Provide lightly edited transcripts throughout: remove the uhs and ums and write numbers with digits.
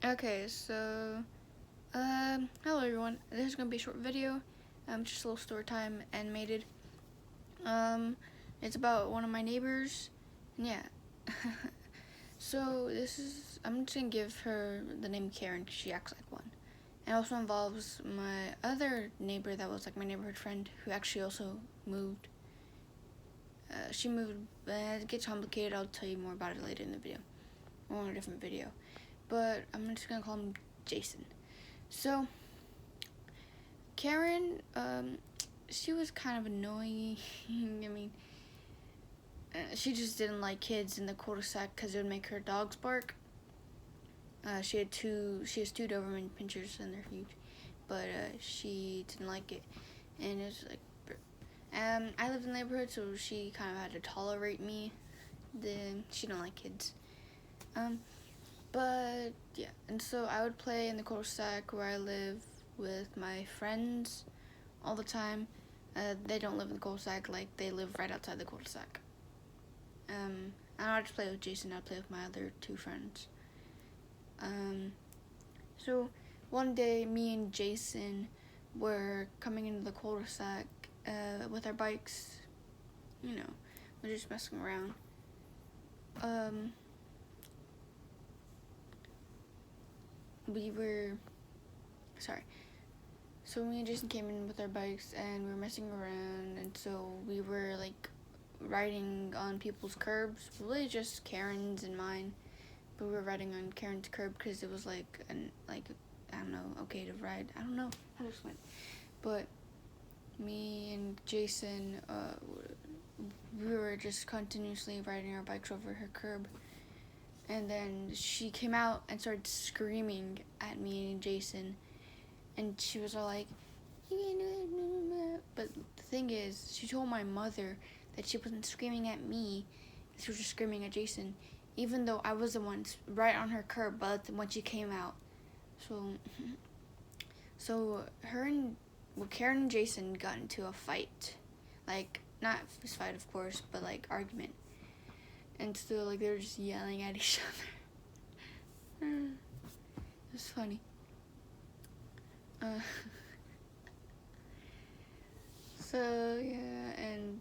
Okay, so, hello everyone. This is gonna be a short video, just a little story time, animated. It's about one of my neighbors, and yeah. So I'm just gonna give her the name Karen because she acts like one. It also involves my other neighbor that was like my neighborhood friend who actually also moved. She moved, it gets complicated. I'll tell you more about it later in the video, or in a different video. But I'm just gonna call him Jason. So, Karen, she was kind of annoying. I mean, she just didn't like kids in the cul-de-sac because it would make her dogs bark. She has two Doberman pinchers and they're huge, but she didn't like it, and it was like, I lived in the neighborhood, so she kind of had to tolerate me. She don't like kids. But yeah, and so I would play in the cul-de-sac where I live with my friends all the time. They don't live in the cul-de-sac, like they live right outside the cul-de-sac. And I'd just play with Jason. I'd play with my other two friends. So one day, me and Jason were coming into the cul-de-sac with our bikes. You know, we're just messing around. So me and Jason came in with our bikes and we were messing around, and so we were like riding on people's curbs, really just Karen's and mine, but we were riding on Karen's curb because it was like I don't know, okay to ride. I don't know how to explain, but me and Jason, we were just continuously riding our bikes over her curb, and then she came out and started screaming at me and Jason. And she was all like, but the thing is, she told my mother that she wasn't screaming at me, she was just screaming at Jason, even though I was the one right on her curb, but when she came out. So Karen and Jason got into a fight. Like, not fist fight, of course, but like argument. And so, like, they were just yelling at each other. It was funny. So yeah, and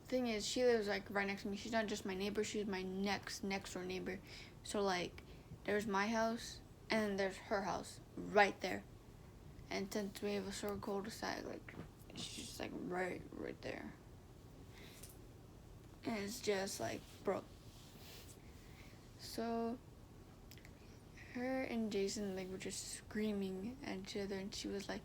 thing is, she lives like right next to me. She's not just my neighbor; she's my next door neighbor. So like, there's my house, and then there's her house right there. And since we have a sort of cul-de-sac, like she's just like right there, and it's just like bro. So her and Jason like were just screaming at each other, and she was like,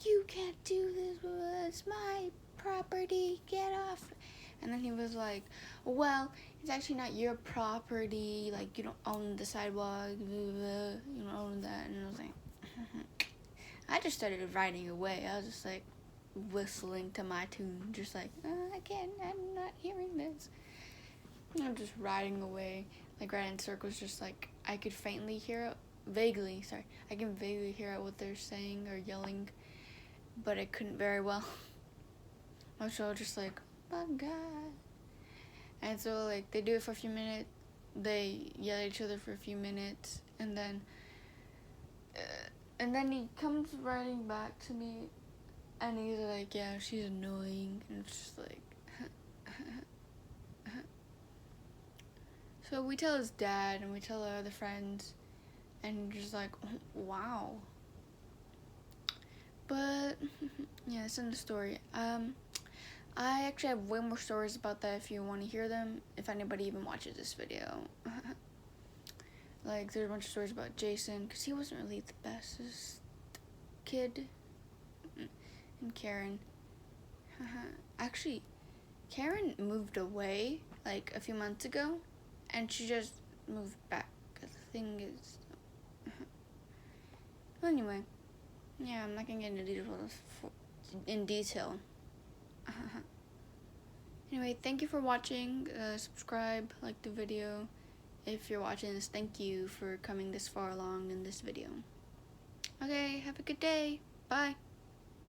"You can't do this, it's my property, get off." And then he was like, "Well, it's actually not your property, like you don't own the sidewalk, blah, blah, you don't own that." And I was like, I just started riding away. I was just like whistling to my tune, just like, I'm not hearing this. And I'm just riding away, like riding in circles, just like I could vaguely hear it what they're saying or yelling, but I couldn't very well. So I was just like, oh my god. And so like they do it for a few minutes, they yell at each other for a few minutes, and then he comes riding back to me, and he's like, yeah, she's annoying, and it's just like so we tell his dad and we tell our other friends, and just like, wow. But yeah, that's in the story. I actually have way more stories about that if you want to hear them, if anybody even watches this video. Like, there's a bunch of stories about Jason, because he wasn't really the bestest kid. And Karen. Actually, Karen moved away, like, a few months ago, and she just moved back. The thing is... Well, anyway, yeah, I'm not going to get into detail. Anyway, thank you for watching. Subscribe, like the video. If you're watching this, thank you for coming this far along in this video. Okay, have a good day. Bye.